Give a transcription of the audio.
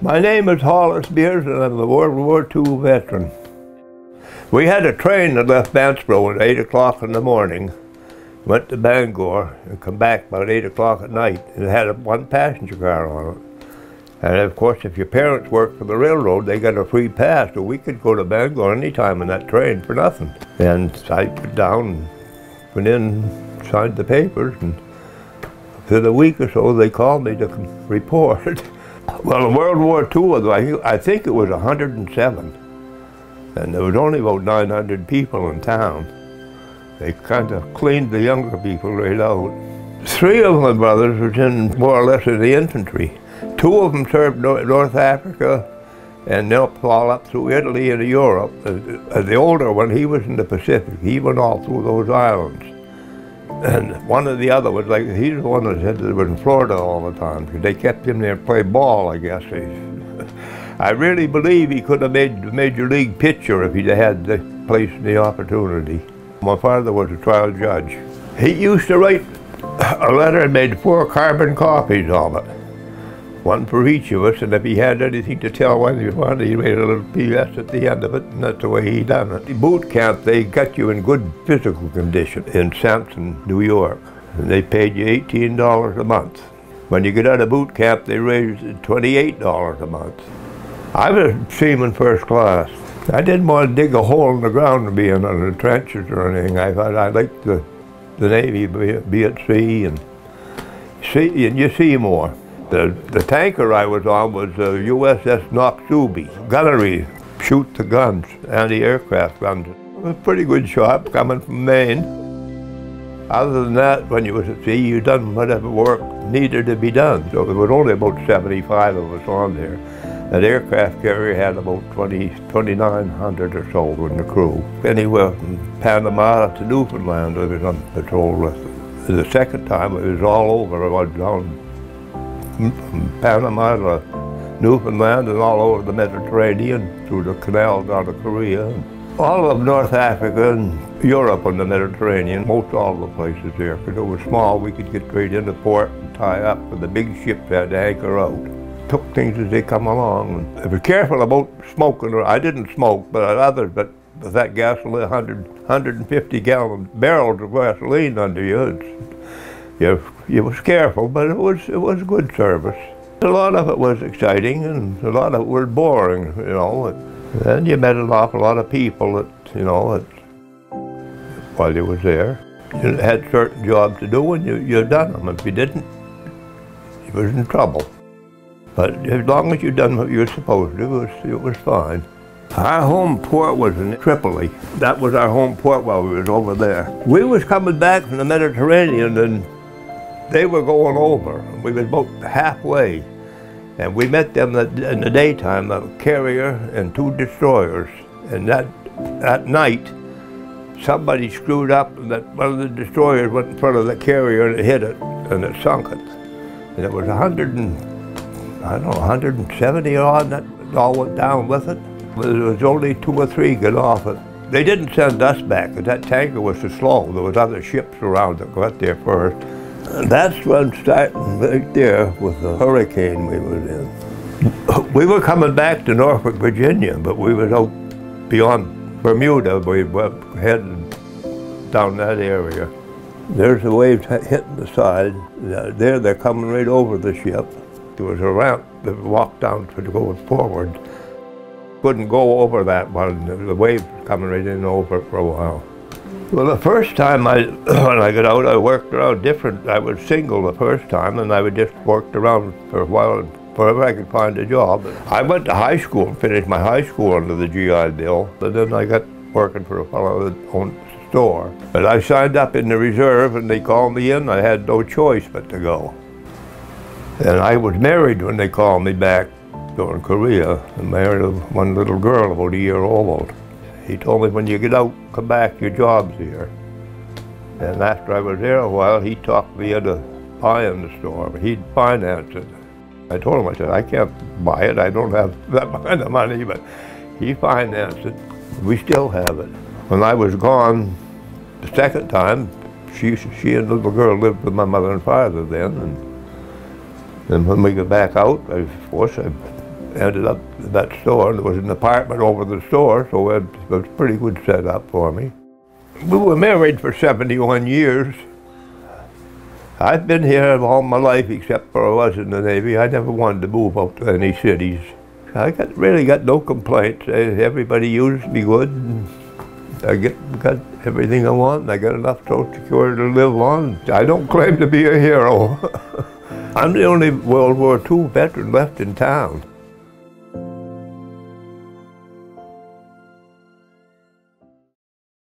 My name is Hollis and I'm a World War II veteran. We had a train that left Banksboro at 8 o'clock in the morning, went to Bangor, and come back about 8 o'clock at night. It had one passenger car on it. And of course, if your parents worked for the railroad, they got a free pass, so we could go to Bangor anytime in that train for nothing. And I put down, went in, signed the papers, and within a week or so, they called me to report. Well, in World War II, I think it was 107. And there was only about 900 people in town. They kind of cleaned the younger people right out. 3 of my brothers was in more or less in the infantry. 2 of them served North Africa and up all up through Italy and Europe. The older one, he was in the Pacific. He went all through those islands. And one of the other was like, he's the one that said that he was in Florida all the time, because they kept him there to play ball, I guess. I really believe he could have made the Major League pitcher if he'd had the place and the opportunity. My father was a trial judge. He used to write a letter and made 4 carbon copies of it, one for each of us, and if he had anything to tell when he wanted, he made a little PS at the end of it, and that's the way he done it. The boot camp, they got you in good physical condition in Sampson, New York, and they paid you $18 a month. When you get out of boot camp, they raised it $28 a month. I was seaman first class. I didn't want to dig a hole in the ground to be in the trenches or anything. I thought I liked the Navy, be at sea and you see more. The tanker I was on was USS Noxubee. Gunnery, shoot the guns, anti-aircraft guns. It was a pretty good shot coming from Maine. Other than that, when you was at sea, you done whatever work needed to be done. So there was only about 75 of us on there. That aircraft carrier had about 2,900 or so in the crew. Anywhere from Panama to Newfoundland I was on patrol with. The second time it was all over. I was down from Panama to Newfoundland and all over the Mediterranean, through the canal down to Korea. All of North Africa and Europe and the Mediterranean, most all of the places there. Because it was small, we could get straight into port and tie up, but the big ships had to anchor out. Took things as they come along. And be careful about smoking. I didn't smoke, but others, but with that gasoline, 150-gallon barrels of gasoline under you, you was careful, but it was good service. A lot of it was exciting, and a lot of it was boring, you know. And you met an awful lot of people that, you know, while you was there. You had certain jobs to do, and you done them. If you didn't, you was in trouble. But as long as you done what you were supposed to, it was fine. Our home port was in Tripoli. That was our home port while we was over there. We was coming back from the Mediterranean, and they were going over. We was about halfway. And we met them in the daytime, a carrier and 2 destroyers. And that night, somebody screwed up, and that one of the destroyers went in front of the carrier and it hit it, and it sunk it. And it was 170 odd that all went down with it. There was only 2 or 3 got off it. They didn't send us back, because that tanker was so slow. There was other ships around that got there first. And that's when starting right there with the hurricane we was in. We were coming back to Norfolk, Virginia, but we was out beyond Bermuda. We were heading down that area. There's the waves hitting the side. There they're coming right over the ship. There was a ramp that walked down to go forward. Couldn't go over that one. The wave was coming right in over for a while. Well, the first time when I got out, I worked around different. I was single the first time, and I would just worked around for a while, wherever I could find a job. I went to high school and finished my high school under the GI Bill, and then I got working for a fellow that owned a store. But I signed up in the reserve, and they called me in. I had no choice but to go. And I was married when they called me back during Korea. I married one little girl about a year old. He told me, when you get out, come back, your job's here. And after I was there a while, he talked me into buying the store, but he'd finance it. I told him, I said, I can't buy it, I don't have that kind of money, but he financed it. We still have it. When I was gone the second time, she and the little girl lived with my mother and father then, and when we got back out, of course, I ended up in that store. There was an apartment over the store, so it was a pretty good setup for me. We were married for 71 years. I've been here all my life except for I was in the Navy. I never wanted to move out to any cities. I really got no complaints. Everybody used me good. And I got everything I want, and I got enough Social Security to live on. I don't claim to be a hero. I'm the only World War II veteran left in town.